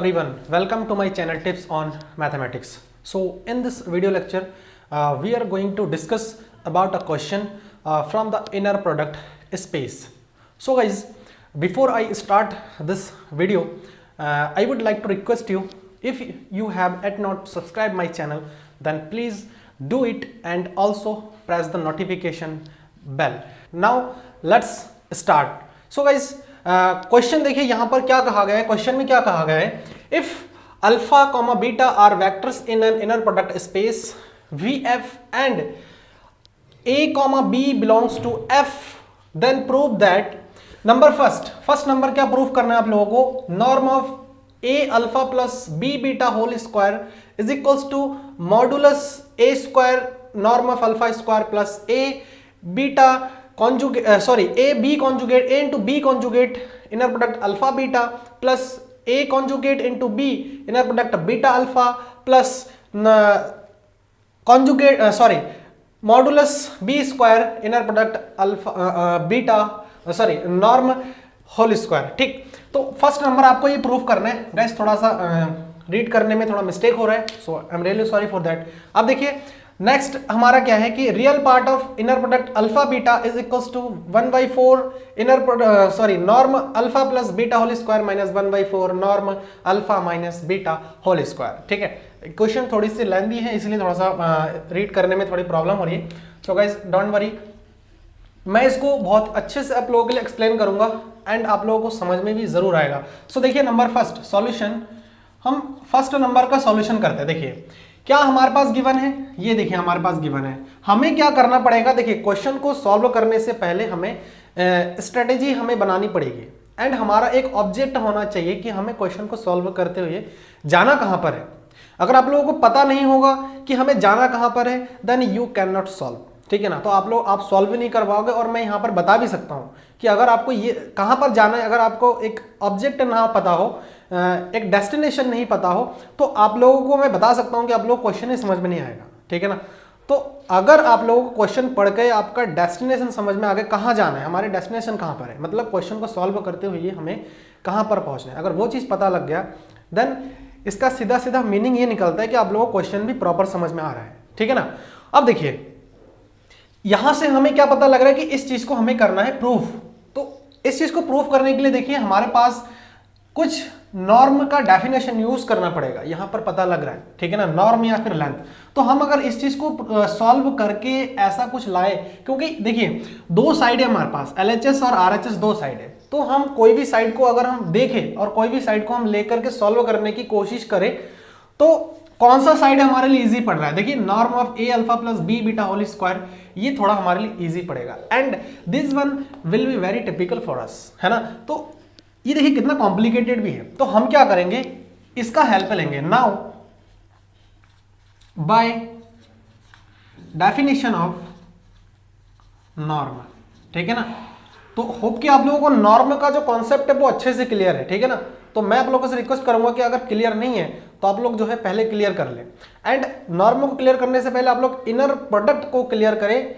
everyone, welcome to my channel Tips on Mathematics. So in this video lecture we are going to discuss about a question from the inner product space. So guys, before I start this video I would like to request you, if you have yet not subscribed my channel, then please do it and also press the notification bell. Now let's start. So guys, question देखिए यहाँ पर क्या कहा गया है, question में क्या कहा गया है, if alpha comma beta are vectors in an inner product space V F and A comma B belongs to F, then prove that number first number क्या प्रूव करना है आप लोगों को, norm of A alpha plus B beta whole square is equals to modulus A square norm of alpha square plus A beta conjugate a b conjugate a into b conjugate inner product alpha beta plus a conjugate into b inner product beta alpha plus conjugate modulus b square inner product alpha beta norm whole square. ठीक, तो first number आपको ये proof करना है guys. थोड़ा सा read करने में थोड़ा मिस्टेक हो रहा है, so I am really sorry for that. अब देखिए नेक्स्ट हमारा क्या है कि real part of inner product alpha beta is equals to 1/4 inner norm alpha plus beta whole square minus 1/4 norm alpha minus beta whole square. ठीक है, question थोड़ी सी lengthy है इसलिए थोड़ा सा रीड करने में थोड़ी प्रॉब्लम हो रही है. सो गाइस डोंट वरी, मैं इसको बहुत अच्छे से आप लोगों के लिए एक्सप्लेन करूंगा एंड आप लोगों को समझ में भी जरूर आएगा. सो देखिए नंबर फर्स्ट सॉल्यूशन, हम फर्स्ट नंबर का सॉल्यूशन करते हैं. देखिए क्या हमारे पास गिवन है, ये देखिए हमारे पास गिवन है. हमें क्या करना पड़ेगा, देखिए क्वेश्चन को सॉल्व करने से पहले हमें स्ट्रेटेजी हमें बनानी पड़ेगी एंड हमारा एक ऑब्जेक्ट होना चाहिए कि हमें क्वेश्चन को सॉल्व करते हुए जाना कहां पर है. अगर आप लोगों को पता नहीं होगा कि हमें जाना कहां पर है, then you can not solve. ठीक है ना, तो आप सॉल्व भी नहीं कर पाओगे. और मैं यहाँ पर बता भी सकता हूँ कि अगर आपको ये कहाँ पर जाना है, अगर आपको एक ऑब्जेक्ट ना पता हो, एक डेस्टिनेशन नहीं पता हो, तो आप लोगों को मैं बता सकता हूँ कि आप लोग क्वेश्चन ही समझ में नहीं आएगा. ठीक है ना, तो अगर आप लोगों को क्वेश्चन पढ़ के आपका डेस्टिनेशन समझ में आ गया, कहाँ जाना है, हमारे डेस्टिनेशन कहाँ पर है, मतलब क्वेश्चन को सॉल्व करते हुए हमें कहाँ पर पहुँचना है, अगर वो चीज़ पता लग गया, देन इसका सीधा सीधा मीनिंग ये निकलता है कि आप लोगों को क्वेश्चन भी प्रॉपर समझ में आ रहा है. ठीक है ना. अब देखिए यहां से हमें क्या पता लग रहा है कि इस चीज को हमें करना है प्रूफ. तो इस चीज को प्रूफ करने के लिए देखिए हमारे पास कुछ नॉर्म का डेफिनेशन यूज करना पड़ेगा. यहां पर पता लग रहा है, ठीक है ना, नॉर्म या फिर लेंथ. तो हम अगर इस चीज को सॉल्व करके ऐसा कुछ लाए, क्योंकि देखिए दो साइड है हमारे पास, LHS और RHS दो साइड है, तो हम कोई भी साइड को अगर हम देखें और कोई भी साइड को हम लेकर के सॉल्व करने की कोशिश करें, तो कौन सा साइड हमारे लिए इजी पड़ रहा है. देखिए norm of A alpha plus B beta whole square, ये थोड़ा हमारे लिए इजी पड़ेगा and this one will be very typical for us, है ना. तो ये देखिए कितना कॉम्प्लिकेटेड भी है. तो हम क्या करेंगे, इसका हेल्प लेंगे. Now by definition of norm. ठीक है ना, तो होप कि आप लोगों को नॉर्म का जो कॉन्सेप्ट है वो अच्छे से क्लियर है. ठीक है ना, तो मैं आप लोगों से रिक्वेस्ट करूंगा कि अगर क्लियर नहीं है तो आप लोग जो है पहले क्लियर कर लें एंड नॉर्म को क्लियर करने से पहले आप लोग इनर प्रोडक्ट को क्लियर करें.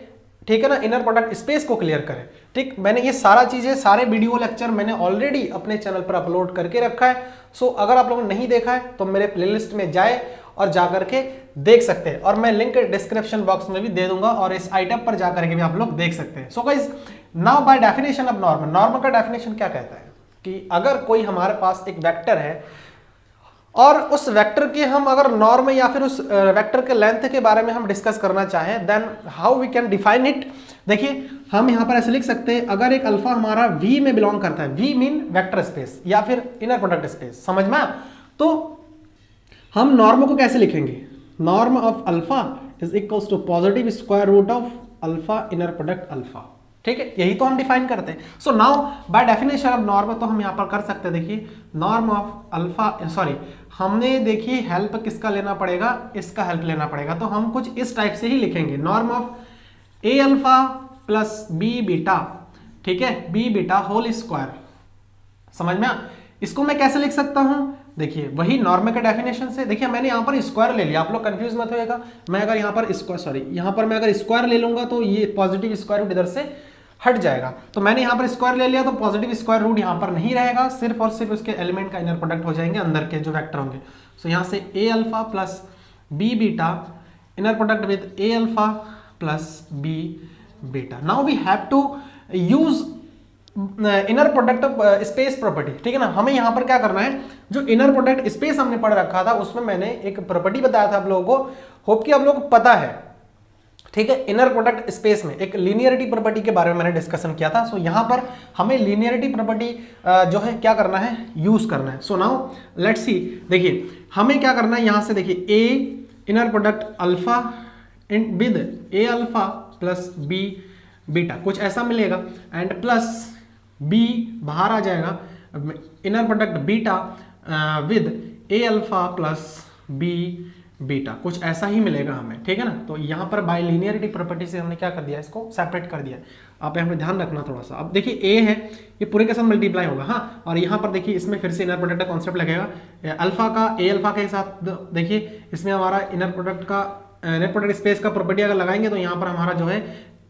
ठीक है ना, इनर प्रोडक्ट स्पेस को क्लियर करें. ठीक, मैंने ये सारा चीजें, सारे वीडियो लेक्चर मैंने ऑलरेडी अपने चैनल पर अपलोड करके रखा है. सो अगर आप लोगों ने नहीं देखा है तो मेरे प्लेलिस्ट में जाए और जाकर के देख सकते हैं, और मैं लिंक डिस्क्रिप्शन बॉक्स में भी दे दूंगा और इस आइटम पर जाकर के भी आप लोग देख सकते हैं. So guys now by definition of norm, norm का डेफिनेशन क्या कहता है कि अगर कोई हमारे पास एक वेक्टर है और उस वेक्टर के हम अगर नॉर्म या फिर उस वेक्टर के लेंथ के बारे में हम डिस्कस करना चाहें, then how we can define it. देखिए हम यहां पर ऐसे लिख सकते हैं, अगर एक अल्फा हमारा V में बिलोंग करता है, V मीन वेक्टर स्पेस या फिर इनर प्रोडक्ट स्पेस, समझ में, तो हम नॉर्म को कैसे लिखेंगे, norm of alpha is equals to positive square root of alpha inner product alpha. ठीक है, यही तो हम डिफाइन करते हैं. So now by definition of norm, तो हम यहां पर कर सकते हैं. देखिए नॉर्म ऑफ अल्फा, हमने देखिए हेल्प किसका लेना पड़ेगा, इसका हेल्प लेना पड़ेगा. तो हम कुछ इस टाइप से ही लिखेंगे, norm of A alpha plus B beta, ठीक है, बी बीटा होल स्क्वायर. समझ में, इसको मैं कैसे लिख सकता हूं, देखिए वही नॉर्म के डेफिनेशन से. देखिए मैंने यहाँ पर स्क्वायर ले लिया, आप लोग कंफ्यूज मत होइएगा. मैं अगर यहाँ पर स्क्वायर, यहाँ पर मैं अगर स्क्वायर ले लूंगा तो ये पॉजिटिव स्क्वायर रूट इधर से हट जाएगा। तो मैंने यहाँ पर स्क्वायर ले लिया तो पॉजिटिव स्क्वायर रूट यहाँ पर नहीं रहेगा, सिर्फ और सिर्फ उसके एलिमेंट का इनर प्रोडक्ट हो जाएंगे अंदर के जो वेक्टर होंगे। सो यहाँ से a alpha plus B beta inner product with a alpha plus B beta. Now we have to use inner product space property, ठीक है ना। हमें यहाँ पर क्या करना है, जो इनर प्रोडक्ट स्पेस हमने पढ़ रखा था उसमें मैंने एक प्रॉपर्टी बताया था आप लोगों को, होप कि आप लोगों को पता है, ठीक है। इनर प्रोडक्ट स्पेस में एक लीनियरिटी प्रॉपर्टी के बारे में मैंने डिस्कशन किया था। सो यहाँ पर हमें लीनियरिटी प्रॉपर्टी जो है क्या करना है, यूज करना है। सो नाउ लेट्स सी, देखिए हमें क्या करना है, यहाँ से देखिए a inner product alpha with a alpha plus B beta कुछ ऐसा मिलेगा, एंड प्लस बी बाहर आ जाएगा, inner product beta with a alpha plus B beta कुछ ऐसा ही मिलेगा हमें, ठीक है ना। तो यहाँ पर बाय लीनियरिटी प्रॉपर्टी से हमने क्या कर दिया, इसको सेपरेट कर दिया। आप यहाँ पे ध्यान रखना थोड़ा सा। अब देखिए ए है, ये पूरे के साथ मल्टीप्लाई होगा, हाँ, और यहाँ पर देखिए इसमें फिर से इनर प्रोडक्ट का कॉन्सेप्ट लगेगा, अल्फा का ए अल्फा के साथ। देखिए इसमें हमारा इनर प्रोडक्ट का इनर प्रोडक्ट स्पेस का प्रॉपर्टी अगर लगाएंगे तो यहाँ पर हमारा जो है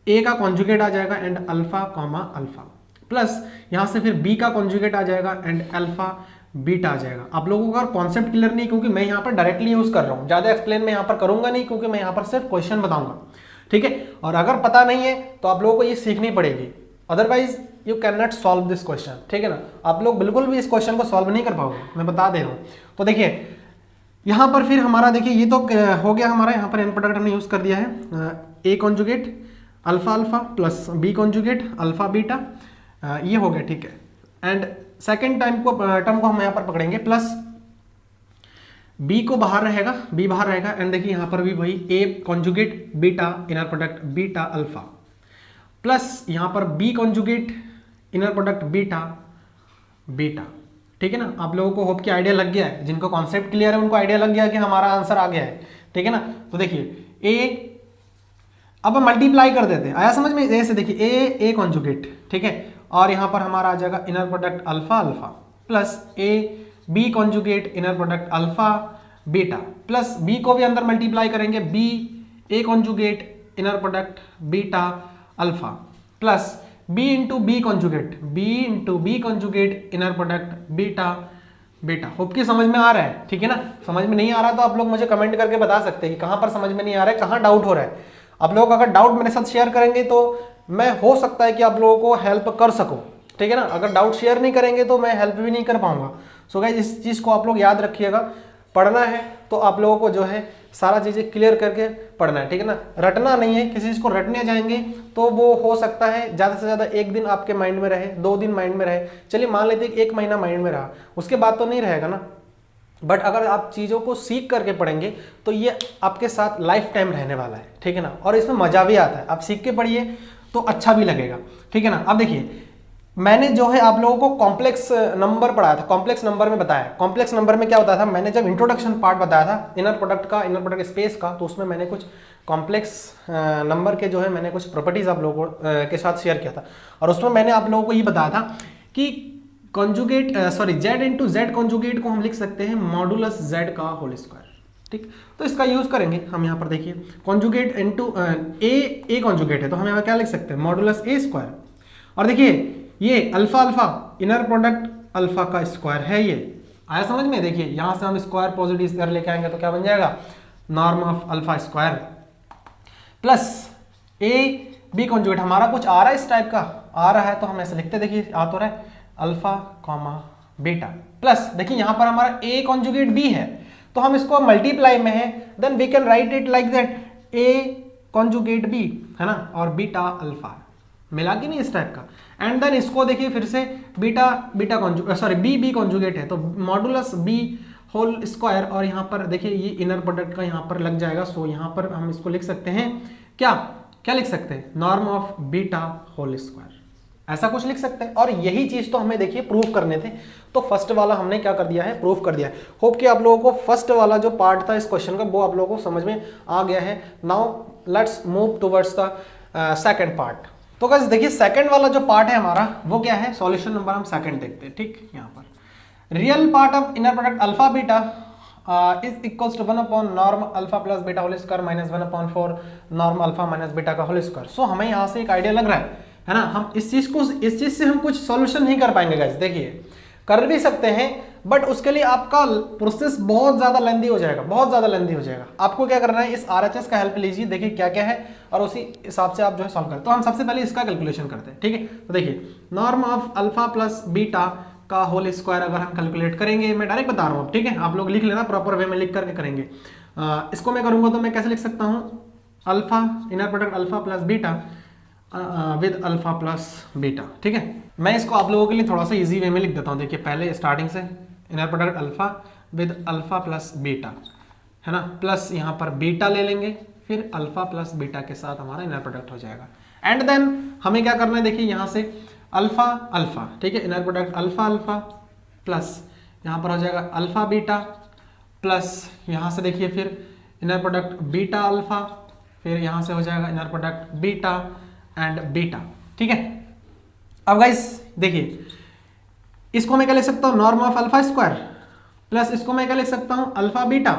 ए का कॉन्जुगेट आ जाएगा and alpha comma alpha, plus यहाँ से फिर बी का कॉन्जुगेट आ जाएगा एंड अल्फा बीटा आ जाएगा। आप लोगों का कॉन्सेप्ट क्लियर नहीं, क्योंकि मैं यहाँ पर डायरेक्टली यूज कर रहा हूँ, ज्यादा एक्सप्लेन मैं यहाँ पर करूंगा नहीं, क्योंकि मैं यहाँ पर सिर्फ क्वेश्चन बताऊंगा, ठीक है। और अगर पता नहीं है तो आप लोगों को ये सीखनी पड़ेगी, otherwise you can not solve this question, ठीक है ना। आप लोग बिल्कुल भी इस क्वेश्चन को सॉल्व नहीं कर पाओगे, मैं बता दे रहा हूँ। तो देखिए यहाँ पर फिर हमारा देखिए ये तो हो गया हमारा, यहाँ पर एन प्रोडक्ट हमने यूज कर दिया है, A conjugate alpha alpha plus B conjugate alpha beta, ये हो गया, ठीक है। एंड सेकेंड टर्म को हम यहाँ पर पकड़ेंगे, प्लस बी को बाहर रहेगा, बी बाहर रहेगा, एंड देखिए यहाँ पर भी वही A conjugate beta inner product beta alpha, plus यहाँ पर B conjugate inner product beta beta, ठीक है ना। आप लोगों को होप की आइडिया लग गया है, जिनको कॉन्सेप्ट क्लियर है उनको आइडिया लग गया कि हमारा आंसर आ गया है, ठीक है ना। तो देखिए ए, अब हम मल्टीप्लाई कर देते हैं, आया समझ में। जैसे देखिए ए कॉन्जुगेट, ठीक है, और यहाँ पर हमारा आ जाएगा inner product alpha alpha plus A B conjugate inner product alpha beta, plus B को भी अंदर मल्टीप्लाई करेंगे, B A conjugate inner product beta alpha plus B into B conjugate inner product beta beta. Hope की समझ में आ रहा है, ठीक है ना। समझ में नहीं आ रहा तो आप लोग मुझे कमेंट करके बता सकते हैं कि कहाँ पर समझ में नहीं आ रहा है, कहाँ डाउट हो रहा है। आप लोग अगर डाउट मेरे साथ शेयर करेंगे तो मैं हो सकता है कि आप लोगों को हेल्प कर सकूं, ठीक है ना। अगर डाउट शेयर नहीं करेंगे तो मैं हेल्प भी नहीं कर पाऊंगा। सो गाइस इस चीज़ को आप लोग याद रखिएगा, पढ़ना है तो आप लोगों को जो है सारा चीज़ें क्लियर करके पढ़ना है, ठीक है ना। रटना नहीं है, किसी चीज़ को रटने जाएंगे तो वो हो सकता है ज़्यादा से ज़्यादा एक दिन आपके माइंड में रहे, 2 दिन माइंड में रहे, चलिए मान लेते हैं 1 महीना माइंड में रहा, उसके बाद तो नहीं रहेगा ना। बट अगर आप चीज़ों को सीख करके पढ़ेंगे तो ये आपके साथ लाइफ टाइम रहने वाला है, ठीक है ना। और इसमें मज़ा भी आता है, आप सीख के पढ़िए तो अच्छा भी लगेगा, ठीक है ना। अब देखिए मैंने जो है आप लोगों को कॉम्प्लेक्स नंबर पढ़ाया था, कॉम्प्लेक्स नंबर में बताया। कॉम्प्लेक्स नंबर में क्या होता था, मैंने जब इंट्रोडक्शन पार्ट बताया था इनर प्रोडक्ट स्पेस का, तो उसमें मैंने कुछ कॉम्प्लेक्स नंबर के जो है मैंने कुछ प्रॉपर्टीज आप लोगों के साथ शेयर किया था, और उसमें मैंने आप लोगों को ये बताया था कि conjugate Z into Z conjugate को हम लिख सकते हैं मॉडुलस जेड का होल स्क्वायर, ठीक। तो इसका यूज करेंगे हम यहाँ पर, देखिए कॉन्जुगेट इंटू ए कॉन्जुगेट है तो हम यहाँ क्या लिख सकते हैं मॉडुलस ए स्क्वायर, और देखिए ये alpha alpha inner product alpha का स्क्वायर है, ये आया समझ में। देखिए यहाँ से हम स्क्वायर पॉजिटिव स्क्वायर लेके आएंगे तो क्या बन जाएगा norm of alpha square, plus A B conjugate हमारा कुछ आ रहा है इस टाइप का आ रहा है तो हम ऐसे लिखते, देखिए आ तो रहा है अल्फा कॉमा बीटा, प्लस देखिए यहाँ पर हमारा ए कॉन्जुगेट बी है तो हम इसको मल्टीप्लाई में है, then we can write it like that A conjugate B, है ना, और बीटा अल्फा, मिला कि नहीं इस टाइप का। एंड देन इसको देखिए फिर से बीटा बी कॉन्जुगेट है तो मॉडुलस बी होल स्क्वायर, और यहाँ पर देखिए ये इनर प्रोडक्ट का यहाँ पर लग जाएगा। सो यहाँ पर हम इसको लिख सकते हैं क्या लिख सकते हैं norm of beta whole square, ऐसा कुछ लिख सकते हैं। और यही चीज तो हमें देखिए प्रूव करने थे, तो फर्स्ट वाला हमने क्या कर दिया है, प्रूव कर दिया है। होप कि आप लोगों को फर्स्ट वाला जो पार्ट था इस क्वेश्चन का वो आप लोगों को समझ में आ गया है। Now let's move towards the second part. तो गाइस देखिए सेकंड वाला जो पार्ट है हमारा वो क्या है, सॉल्यूशन नंबर हम सेकंड देखते हैं, ठीक। यहाँ पर real part of inner product alpha beta is equals to 1 upon norm alpha plus beta whole square minus 1 upon 4 norm alpha minus beta का होल स्क्वायर। सो हमें यहाँ से एक आइडिया लग रहा है है ना। हम इस चीज से हम कुछ सॉल्यूशन नहीं कर पाएंगे गाइस। देखिए कर भी सकते हैं बट उसके लिए आपका प्रोसेस बहुत ज्यादा लेंदी हो जाएगा, बहुत ज्यादा लेंदी हो जाएगा। आपको क्या करना है, इस RHS का हेल्प लीजिए, देखिए क्या क्या है और उसी हिसाब से आप जो है सॉल्व करें। तो हम सबसे पहले इसका कैलकुलेशन करते हैं, ठीक है। तो देखिए norm of alpha plus beta का होल स्क्वायर अगर हम कैलकुलेट करेंगे, मैं डायरेक्ट बता रहा हूँ, ठीक है, आप लोग लिख लेना प्रॉपर वे में लिख करके करेंगे। इसको मैं करूंगा तो मैं कैसे लिख सकता हूँ, alpha inner product alpha plus beta with alpha plus beta, ठीक है। मैं इसको आप लोगों के लिए थोड़ा सा इजी वे में लिख देता हूँ। देखिए पहले स्टार्टिंग से inner product alpha with alpha plus beta, है ना, प्लस यहाँ पर बीटा ले लेंगे, फिर अल्फा प्लस बीटा के साथ हमारा इनर प्रोडक्ट हो जाएगा। एंड देन हमें क्या करना है, देखिए यहाँ से अल्फा अल्फा, ठीक है, inner product alpha alpha plus यहाँ पर हो जाएगा अल्फा बीटा प्लस यहाँ से देखिए फिर इनर प्रोडक्ट बीटा अल्फा, फिर यहाँ से हो जाएगा inner product beta and beta, ठीक है। अब गाइस देखिए इसको मैं क्या लिख सकता हूँ, norm of alpha square plus इसको मैं क्या लिख सकता हूँ, अल्फा बीटा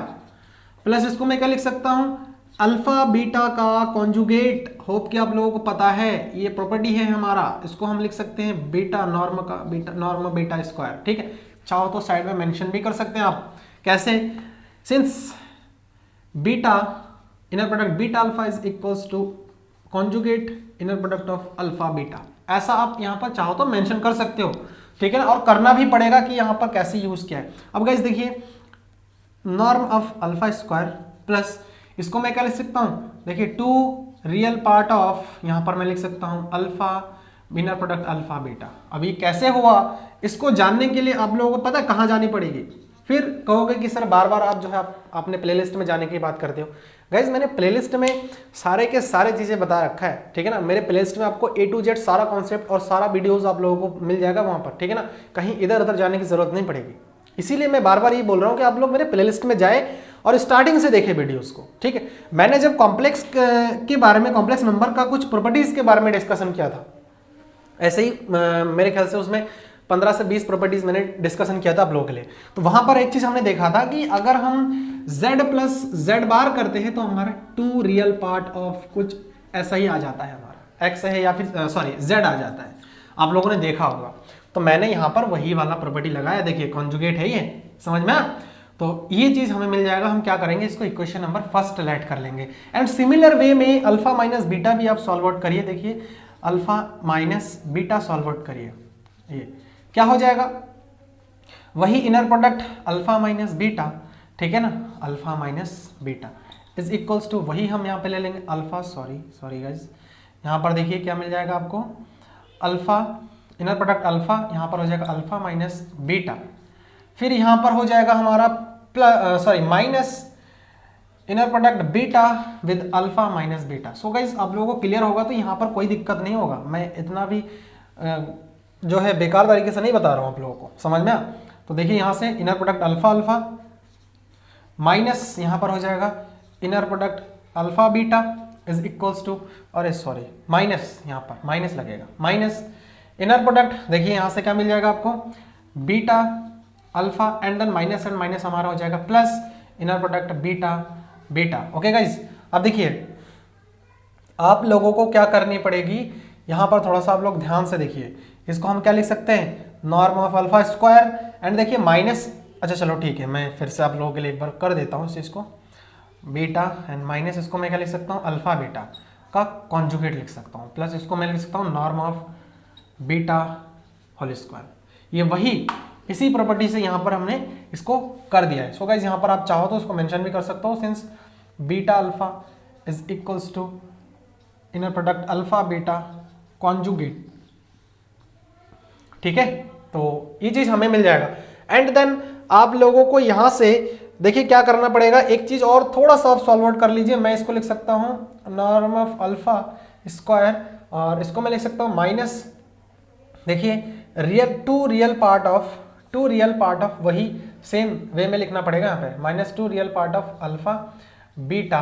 प्लस इसको मैं क्या लिख सकता हूँ, अल्फा बीटा का कॉन्जुगेट। होप कि आप लोगों को पता है ये प्रॉपर्टी है हमारा, इसको हम लिख सकते हैं बीटा नॉर्म का बीटा नॉर्म बीटा स्क्वायर, ठीक है। चाहो तो साइड में मेंशन भी कर सकते हैं आप, कैसे, since beta inner product beta alpha is equals to conjugate inner product of alpha beta, ऐसा आप यहाँ पर चाहो तो मेंशन कर सकते हो, ठीक है ना। और करना भी पड़ेगा कि यहाँ पर कैसे यूज किया है। अब गाइस देखिए norm of alpha square plus इसको मैं क्या लिख सकता हूँ, देखिए टू रियल पार्ट ऑफ, यहाँ पर मैं लिख सकता हूँ alpha inner product alpha beta. अब ये कैसे हुआ इसको जानने के लिए आप लोगों को पता है कहाँ जानी पड़ेगी। फिर कहोगे कि सर बार बार आप जो है आपने प्लेलिस्ट में जाने की बात करते हो। गाइज मैंने प्लेलिस्ट में सारे के सारे चीज़ें बता रखा है, ठीक है ना। मेरे प्लेलिस्ट में आपको A to Z सारा कॉन्सेप्ट और सारा वीडियोस आप लोगों को मिल जाएगा वहाँ पर, ठीक है ना। कहीं इधर उधर जाने की जरूरत नहीं पड़ेगी। इसीलिए मैं बार बार ये बोल रहा हूँ कि आप लोग मेरे प्लेलिस्ट में जाए और स्टार्टिंग से देखें वीडियोस को, ठीक है। मैंने जब कॉम्प्लेक्स के बारे में, कॉम्प्लेक्स नंबर का कुछ प्रॉपर्टीज के बारे में डिस्कशन किया था, ऐसे ही मेरे ख्याल से उसमें 15 से 20 प्रॉपर्टीज मैंने डिस्कशन किया था आप लोगों के लिए। तो वहां पर एक चीज हमने देखा था कि अगर हम z प्लस जेड बार करते हैं तो हमारा टू रियल पार्ट ऑफ कुछ ऐसा ही आ जाता है, हमारा x है या फिर सॉरी z आ जाता है, आप लोगों ने देखा होगा। तो मैंने यहाँ पर वही वाला प्रॉपर्टी लगाया, देखिए कॉन्जुगेट है ये, समझ में आ। तो ये चीज हमें मिल जाएगा। हम क्या करेंगे, इसको इक्वेशन नंबर फर्स्ट लेट कर लेंगे। एंड सिमिलर वे में अल्फा माइनस बीटा भी आप सॉल्व आउट करिए। देखिए alpha minus beta solve out करिए, ये क्या हो जाएगा, वही inner product alpha minus beta, ठीक है ना, alpha minus beta is equals to, वही हम यहाँ पे ले लेंगे अल्फा, सॉरी गाइज, यहाँ पर देखिए क्या मिल जाएगा आपको, अल्फा इनर प्रोडक्ट अल्फा, यहाँ पर हो जाएगा अल्फा माइनस बीटा, फिर यहाँ पर हो जाएगा हमारा minus inner product beta with alpha minus beta. So guys आप लोगों को क्लियर होगा तो यहाँ पर कोई दिक्कत नहीं होगा। मैं इतना भी जो है बेकार तरीके से नहीं बता रहा हूँ आप लोगों को, समझ में आ। तो देखिए यहाँ से inner product alpha alpha minus यहाँ पर हो जाएगा inner product alpha beta is equals to, और सॉरी माइनस, यहाँ पर माइनस लगेगा, माइनस इनर प्रोडक्ट, देखिए यहाँ से क्या मिल जाएगा आपको, beta alpha and then minus and minus हमारा हो जाएगा plus inner product beta beta. Okay guys, अब देखिए आप लोगों को क्या करनी पड़ेगी, यहाँ पर थोड़ा सा आप लोग ध्यान से देखिए, इसको हम क्या लिख सकते हैं, norm of alpha square and देखिए माइनस, अच्छा चलो ठीक है, मैं फिर से आप लोगों के लिए एक बार कर देता हूँ इस चीज़ को, बीटा एंड माइनस इसको मैं क्या लिख सकता हूँ, अल्फा बीटा का कॉन्जुगेट लिख सकता हूँ, प्लस इसको मैं लिख सकता हूँ norm of beta whole square. ये वही इसी प्रॉपर्टी से यहाँ पर हमने इसको कर दिया है। सो गाइस यहाँ पर आप चाहो तो उसको मेंशन भी कर सकते हो, since beta alpha is equals to inner product alpha beta conjugate, ठीक है। तो ये चीज हमें मिल जाएगा। एंड देन आप लोगों को यहाँ से देखिए क्या करना पड़ेगा, एक चीज और थोड़ा सा आप सॉल्व आउट कर लीजिए। मैं इसको लिख सकता हूँ नॉर्म ऑफ अल्फा स्क्वायर और इसको मैं लिख सकता हूँ माइनस, देखिए टू रियल पार्ट ऑफ वही सेम वे में लिखना पड़ेगा यहाँ पे, minus two real part of alpha beta,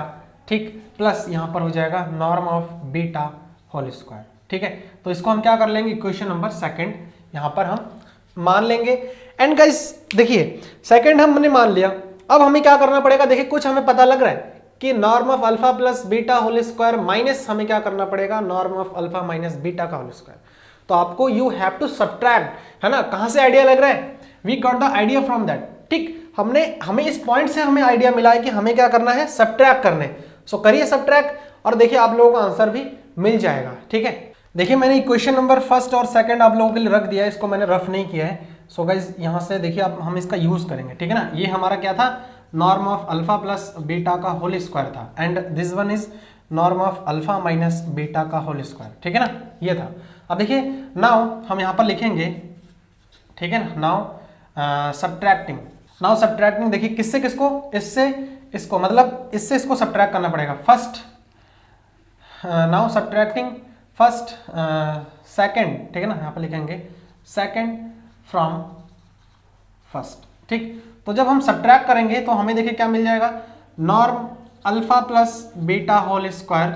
ठीक, प्लस यहाँ पर हो जाएगा norm of beta whole square, ठीक है। तो इसको हम क्या कर लेंगे, इक्वेशन नंबर सेकंड यहाँ पर हम मान लेंगे। एंड गाइस देखिए सेकंड हमने मान लिया, अब हमें क्या करना पड़ेगा, देखिए कुछ हमें पता लग रहा है कि norm of alpha plus beta whole square minus हमें क्या करना पड़ेगा, norm of alpha minus beta का होल स्क्वायर। तो आपको यू हैव टू सब्ट्रैक्ट, है ना। कहां से आइडिया लग रहा है, we got the idea from that. ठीक, हमें इस पॉइंट से हमें आइडिया मिला है कि हमें क्या करना है, सब्ट्रैक्ट करने। सो करिए सब्ट्रैक्ट और देखिए आप लोगों का आंसर भी मिल जाएगा। ठीक है, देखिए मैंने इक्वेशन नंबर फर्स्ट और सेकंड आप लोगों के लिए रख दिया है, इसको मैंने रफ नहीं किया है। सो गाइज यहाँ से देखिए आप हम इसका यूज करेंगे, ठीक है ना। ये हमारा क्या था, norm of alpha plus beta का होल स्क्वायर था, and this one is norm of alpha minus beta का होल स्क्वायर, ठीक है ना, ये था। अब देखिए नाउ हम यहाँ पर लिखेंगे, ठीक है ना, नाउ सब्ट्रैक्टिंग देखिए किससे किसको, इससे इसको, मतलब इससे इसको सब्ट्रैक्ट करना पड़ेगा। First now subtracting first second, ठीक है ना, यहाँ पर लिखेंगे सेकंड फ्रॉम फर्स्ट। ठीक, तो जब हम सब्ट्रैक्ट करेंगे तो हमें देखिए क्या मिल जाएगा, norm alpha plus beta whole square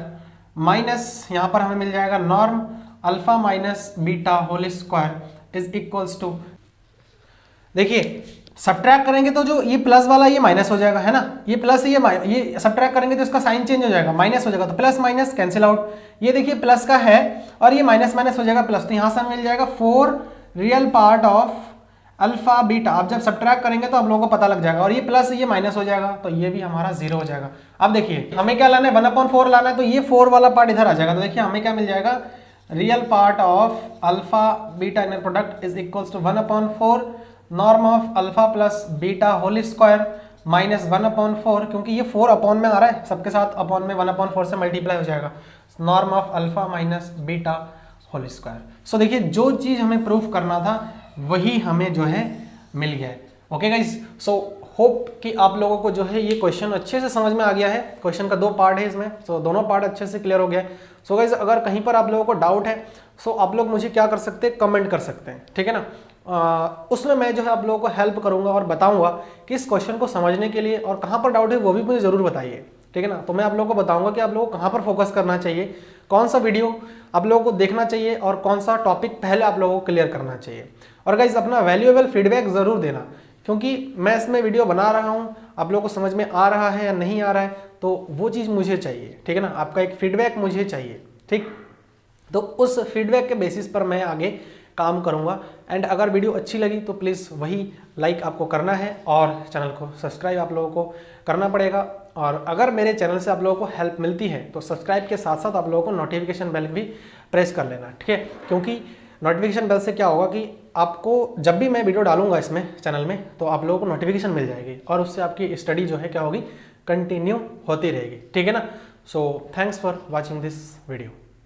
minus यहाँ पर हमें मिल जाएगा norm alpha minus beta whole square is equals to, देखिए सब्ट्रैक्ट करेंगे तो जो ये प्लस वाला ये माइनस हो जाएगा, है ना, ये प्लस ये सब्ट्रैक्ट करेंगे तो इसका साइन चेंज हो जाएगा, माइनस हो जाएगा, तो प्लस माइनस कैंसिल आउट। ये देखिए प्लस का है और ये माइनस माइनस हो जाएगा प्लस, तो यहाँ से हमें मिल जाएगा 4 real part of alpha beta. आप जब सब्ट्रैक्ट करेंगे तो आप लोगों को पता लग जाएगा, और ये प्लस ये माइनस हो जाएगा, तो ये भी हमारा 0 हो जाएगा। अब देखिए हमें क्या लाना है, 1/4 लाना है, तो ये 4 वाला पार्ट इधर आ जाएगा, तो देखिए हमें क्या मिल जाएगा, real part of alpha beta inner product is equals to 1/4 norm of alpha plus beta whole square minus 1/4, क्योंकि ये 4 अपॉन में आ रहा है, सबके साथ अपॉन में 1/4 से मल्टीप्लाई हो जाएगा, norm of alpha minus beta whole square. So देखिए जो चीज हमें प्रूफ करना था वही हमें जो है मिल गया है। ओके गाइज, सो होप कि आप लोगों को जो है ये क्वेश्चन अच्छे से समझ में आ गया है। क्वेश्चन का 2 पार्ट है इसमें, सो दोनों पार्ट अच्छे से क्लियर हो गया है। सो गाइज अगर कहीं पर आप लोगों को डाउट है सो आप लोग मुझे क्या कर सकते हैं, कमेंट कर सकते हैं, ठीक है ना। उसमें मैं जो है आप लोगों को हेल्प करूंगा और बताऊंगा कि इस क्वेश्चन को समझने के लिए और कहाँ पर डाउट है वो भी मुझे जरूर बताइए, ठीक है ना। तो मैं आप लोगों को बताऊंगा कि आप लोगों को कहाँ पर फोकस करना चाहिए, कौन सा वीडियो आप लोगों को देखना चाहिए और कौन सा टॉपिक पहले आप लोगों को क्लियर करना चाहिए। और गाइज अपना वैल्यूएबल फीडबैक जरूर देना, क्योंकि मैं इसमें वीडियो बना रहा हूँ, आप लोगों को समझ में आ रहा है या नहीं आ रहा है, तो वो चीज़ मुझे चाहिए, ठीक है ना। आपका एक फीडबैक मुझे चाहिए, ठीक। तो उस फीडबैक के बेसिस पर मैं आगे काम करूंगा। एंड अगर वीडियो अच्छी लगी तो प्लीज़ वही लाइक आपको करना है और चैनल को सब्सक्राइब आप लोगों को करना पड़ेगा। और अगर मेरे चैनल से आप लोगों को हेल्प मिलती है तो सब्सक्राइब के साथ साथ आप लोगों को नोटिफिकेशन बेल भी प्रेस कर लेना, ठीक है। क्योंकि नोटिफिकेशन बेल से क्या होगा कि आपको जब भी मैं वीडियो डालूंगा इसमें चैनल में तो आप लोगों को नोटिफिकेशन मिल जाएगी और उससे आपकी स्टडी जो है क्या होगी, कंटिन्यू होती रहेगी, ठीक है ना। So thanks for watching this video.